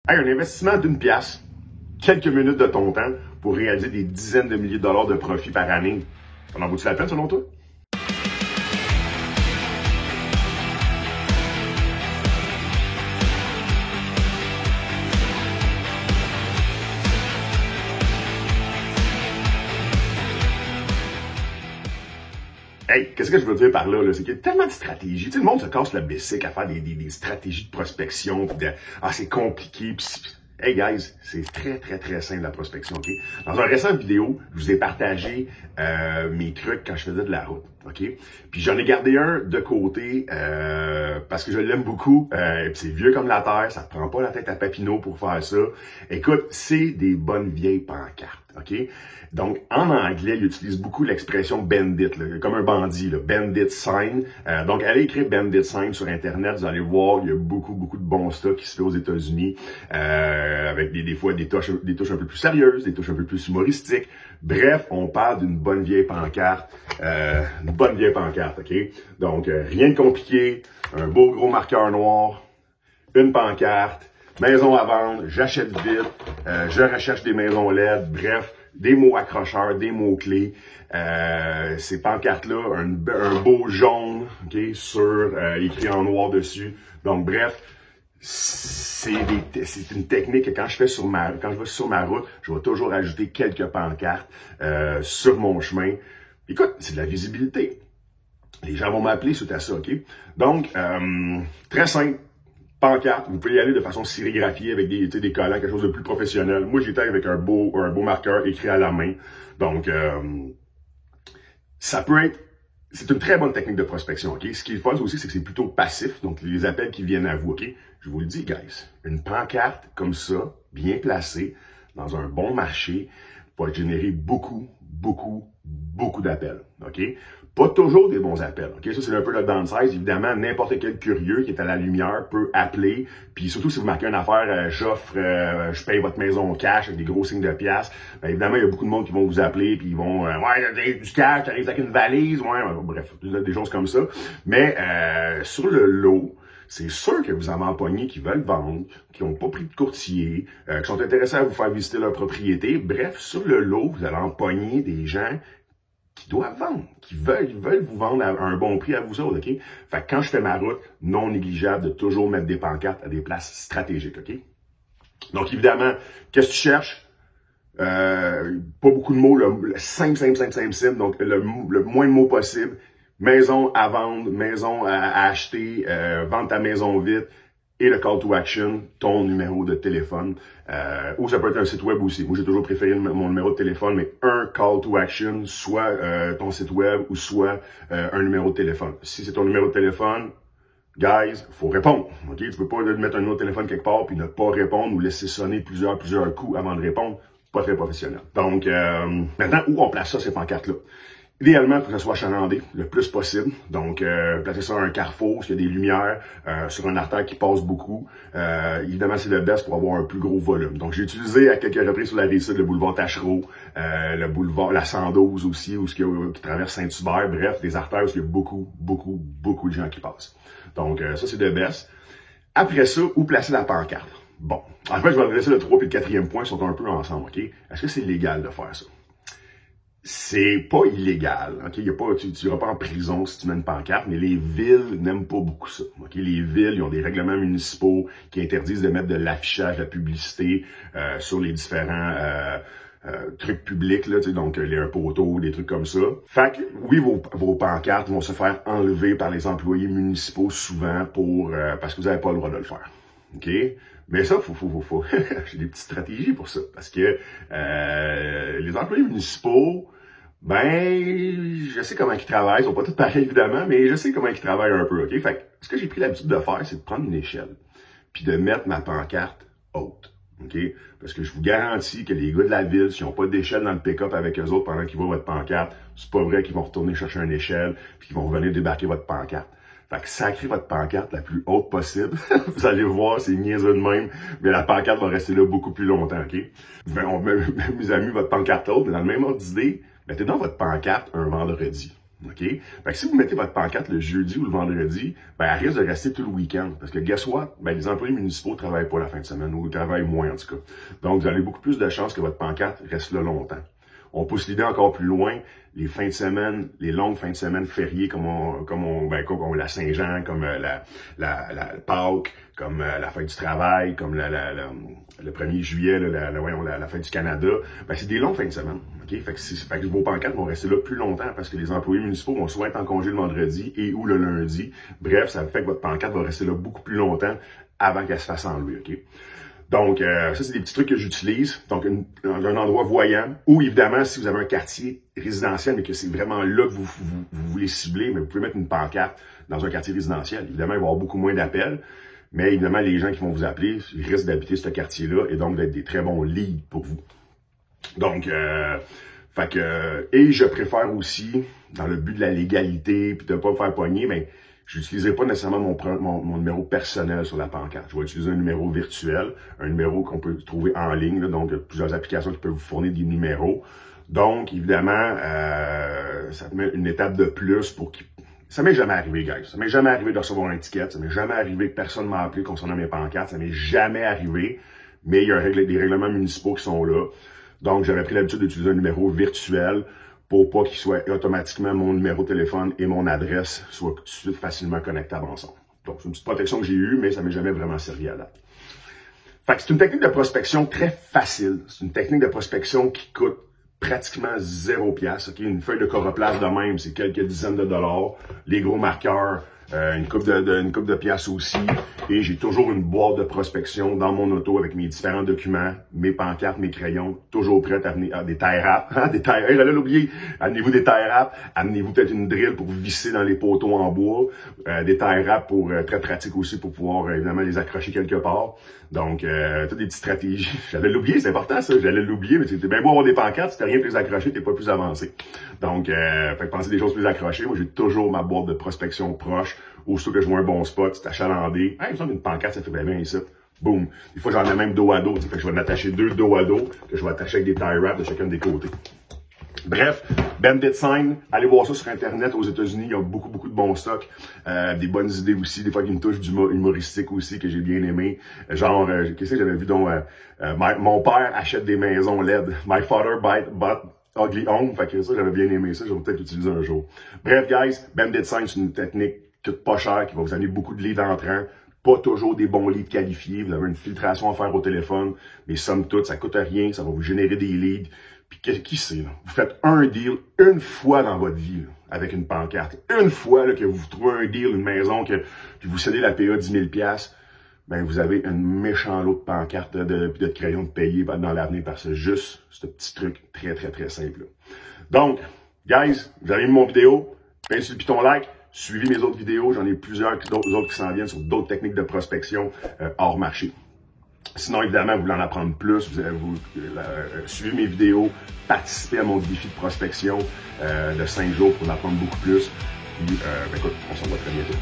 Hey, un investissement d'une pièce, quelques minutes de ton temps pour réaliser des dizaines de milliers de dollars de profit par année. Ça en vaut-il la peine selon toi? Hey, qu'est-ce que je veux dire par là? C'est qu'il y a tellement de stratégies. Tu sais, le monde se casse le bessic à faire des stratégies de prospection. C'est compliqué. Hey guys, c'est très simple la prospection, OK? Dans un récent vidéo, je vous ai partagé mes trucs quand je faisais de la route, OK? Puis j'en ai gardé un de côté parce que je l'aime beaucoup. C'est vieux comme la terre, ça te prend pas la tête à Papineau pour faire ça. Écoute, c'est des bonnes vieilles pancartes, OK? Donc, en anglais, ils utilisent beaucoup l'expression bandit, là, comme un bandit, là, bandit sign. Donc, allez écrire bandit sign sur Internet, vous allez voir, il y a beaucoup de bons stock qui se fait aux États-Unis, avec des fois des touches un peu plus sérieuses, des touches un peu plus humoristiques. Bref, on parle d'une bonne vieille pancarte, OK? Donc, rien de compliqué, un beau gros marqueur noir, une pancarte, maison à vendre, j'achète vite, je recherche des maisons LED, bref, des mots accrocheurs, des mots-clés. Ces pancartes-là, un beau jaune, OK, écrit en noir dessus. Donc, bref, c'est une technique que quand je vais sur ma route, je vais toujours ajouter quelques pancartes sur mon chemin. Écoute, c'est de la visibilité. Les gens vont m'appeler suite à ça, OK? Donc, très simple. Pancarte, vous pouvez y aller de façon sérigraphiée avec des collants, quelque chose de plus professionnel. Moi, j'étais avec un beau marqueur écrit à la main. Donc, c'est une très bonne technique de prospection, OK? Ce qui est fun aussi, c'est que c'est plutôt passif, donc les appels qui viennent à vous, OK? Je vous le dis, guys, une pancarte comme ça, bien placée, dans un bon marché, va générer beaucoup d'appels, OK? Pas toujours des bons appels, OK? Ça, c'est un peu le downside. Évidemment, n'importe quel curieux qui est à la lumière peut appeler. Puis surtout, si vous marquez une affaire, je paye votre maison au cash avec des gros signes de pièces. Ben, évidemment, il y a beaucoup de monde qui vont vous appeler puis ils vont, ouais, du cash, t'arrives avec une valise, bref, des choses comme ça. Mais sur le lot, c'est sûr que vous en empoignez qui veulent vendre, qui n'ont pas pris de courtier, qui sont intéressés à vous faire visiter leur propriété. Bref, sur le lot, vous allez empoigner des gens qui doivent vendre, qui veulent vous vendre à un bon prix à vous autres, OK? Fait que quand je fais ma route, non négligeable de toujours mettre des pancartes à des places stratégiques, OK? Donc, évidemment, qu'est-ce que tu cherches? Pas beaucoup de mots, simple, donc le moins de mots possible. Maison à vendre, maison à acheter, vendre ta maison vite et le call to action, ton numéro de téléphone. Ou ça peut être un site web aussi. Moi, j'ai toujours préféré mon numéro de téléphone, mais un call to action, soit ton site web ou soit un numéro de téléphone. Si c'est ton numéro de téléphone, guys, faut répondre. OK? Tu peux pas mettre un numéro de téléphone quelque part puis ne pas répondre ou laisser sonner plusieurs coups avant de répondre. Pas très professionnel. Donc, maintenant, où on place ça, ces pancartes-là? Idéalement, il faut que ça soit achalandé le plus possible. Donc, placer ça à un carrefour, s'il y a des lumières, sur un artère qui passe beaucoup. Évidemment, c'est le best pour avoir un plus gros volume. Donc, j'ai utilisé à quelques reprises sur la rive-sud le boulevard Tachereau, le boulevard la 112 aussi, qui traverse Saint-Hubert. Bref, des artères où il y a beaucoup de gens qui passent. Donc, ça, c'est le best. Après ça, où placer la pancarte? Bon, en fait, je vais adresser le 3 et le 4e point, ils sont un peu ensemble, OK? Est-ce que c'est légal de faire ça? C'est pas illégal, OK? Tu iras pas en prison si tu mets une pancarte, mais les villes n'aiment pas beaucoup ça, OK? Les villes, ils ont des règlements municipaux qui interdisent de mettre de l'affichage, de la publicité sur les différents trucs publics, là, donc un poteau, des trucs comme ça. Fait que, oui, vos pancartes vont se faire enlever par les employés municipaux souvent parce que vous n'avez pas le droit de le faire, OK? Mais ça, faut. J'ai des petites stratégies pour ça. Parce que les employés municipaux, je sais comment ils travaillent. Ils sont pas tous pareils, évidemment, mais je sais comment ils travaillent un peu, OK? Fait que ce que j'ai pris l'habitude de faire, c'est de prendre une échelle puis de mettre ma pancarte haute, OK? Parce que je vous garantis que les gars de la ville, s'ils n'ont pas d'échelle dans le pick-up avec eux autres pendant qu'ils voient votre pancarte, c'est pas vrai qu'ils vont retourner chercher une échelle puis qu'ils vont revenir débarquer votre pancarte. Fait que sacrez votre pancarte la plus haute possible. Vous allez voir, c'est niaiseux de même, mais la pancarte va rester là beaucoup plus longtemps, OK? Mes amis, votre pancarte haute, mais dans le même ordre d'idée, mettez donc votre pancarte un vendredi, OK? Fait que si vous mettez votre pancarte le jeudi ou le vendredi, ben, elle risque de rester tout le week-end. Parce que, guess what? Ben, les employés municipaux travaillent pas la fin de semaine ou travaillent moins, en tout cas. Donc, vous avez beaucoup plus de chances que votre pancarte reste là longtemps. On pousse l'idée encore plus loin, les fins de semaine, les longues fins de semaine fériées comme la Saint-Jean, comme la Pâques, comme la fête du travail, comme le 1er juillet, la fête du Canada. Ben, c'est des longues fins de semaine. OK? Fait que vos pancartes vont rester là plus longtemps parce que les employés municipaux vont soit être en congé le vendredi et ou le lundi. Bref, ça fait que votre pancarte va rester là beaucoup plus longtemps avant qu'elle se fasse enlever. OK? Donc, ça, c'est des petits trucs que j'utilise. Donc, un endroit voyant. Ou, évidemment, si vous avez un quartier résidentiel, mais que c'est vraiment là que vous voulez cibler, mais vous pouvez mettre une pancarte dans un quartier résidentiel. Évidemment, il va y avoir beaucoup moins d'appels. Mais évidemment, les gens qui vont vous appeler, ils risquent d'habiter ce quartier-là et donc d'être des très bons leads pour vous. Donc, et je préfère aussi, dans le but de la légalité, puis de ne pas me faire pogner, mais je n'utiliserai pas nécessairement mon numéro personnel sur la pancarte. Je vais utiliser un numéro virtuel, un numéro qu'on peut trouver en ligne, là, donc plusieurs applications qui peuvent vous fournir des numéros. Donc, évidemment, ça te met une étape de plus pour qu'il... Ça m'est jamais arrivé, guys. Ça m'est jamais arrivé de recevoir une étiquette. Ça m'est jamais arrivé que personne m'a appelé concernant mes pancartes. Ça m'est jamais arrivé. Mais il y a des règlements municipaux qui sont là. Donc, j'avais pris l'habitude d'utiliser un numéro virtuel pour pas qu'il soit automatiquement mon numéro de téléphone et mon adresse soient tout de suite facilement connectables ensemble. Donc, c'est une petite protection que j'ai eue, mais ça m'est jamais vraiment servi à date. Fait que c'est une technique de prospection très facile. C'est une technique de prospection qui coûte pratiquement 0$. Okay? Une feuille de coroplast de même, c'est quelques dizaines de dollars. Les gros marqueurs, une coupe de piastres aussi. Et j'ai toujours une boîte de prospection dans mon auto avec mes différents documents, mes pancartes, mes crayons, toujours prêts à amener des tie wraps. Hein, des tie wraps, j'allais l'oublier. Amenez-vous des tie wraps. Amenez-vous peut-être une drill pour visser dans les poteaux en bois. Des tie wraps pour très pratique aussi pour pouvoir évidemment les accrocher quelque part. Donc, toutes des petites stratégies. J'allais l'oublier, c'est important ça. J'allais l'oublier, mais c'était bien beau avoir des pancartes. Si t'as rien plus accroché, t'es pas plus avancé. Donc, fait que pensez des choses plus accrochées. Moi, j'ai toujours ma boîte de prospection proche. Aussitôt que je vois un bon spot, c'est achalandé. Hey, il me semble une pancarte, ça fait bien ici. Boum. Des fois, j'en ai même dos à dos. Fait que je vais m'attacher 2 dos à dos, que je vais attacher avec des tie wraps de chacun des côtés. Bref, Bandit Sign, allez voir ça sur Internet aux États-Unis, il y a beaucoup de bons stocks, des bonnes idées aussi, des fois qui me touchent du humoristique aussi que j'ai bien aimé. Genre, qu'est-ce que j'avais vu dont mon père achète des maisons LED. My father bought ugly home. Fait que ça, j'avais bien aimé ça, je vais peut-être l'utiliser un jour. Bref, guys, Bandit Sign, c'est une technique qui coûte pas cher, qui va vous amener beaucoup de leads entrants. Pas toujours des bons leads qualifiés. Vous avez une filtration à faire au téléphone, mais somme toute, ça coûte rien, ça va vous générer des leads. Puis qui sait, là? Vous faites un deal une fois dans votre vie, là, avec une pancarte. Une fois là, que vous trouvez un deal, une maison, puis vous cédez la PA 10 000$, ben vous avez un méchant lot de pancartes de crayons de payer dans l'avenir parce que juste ce petit truc très simple. Là. Donc, guys, vous avez aimé mon vidéo, pince sur le piton like. Suivez mes autres vidéos, j'en ai plusieurs autres qui s'en viennent sur d'autres techniques de prospection hors marché. Sinon, évidemment, vous voulez en apprendre plus, vous suivez mes vidéos, participez à mon défi de prospection de 5 jours pour en apprendre beaucoup plus. Puis, écoute, on se revoit très bientôt.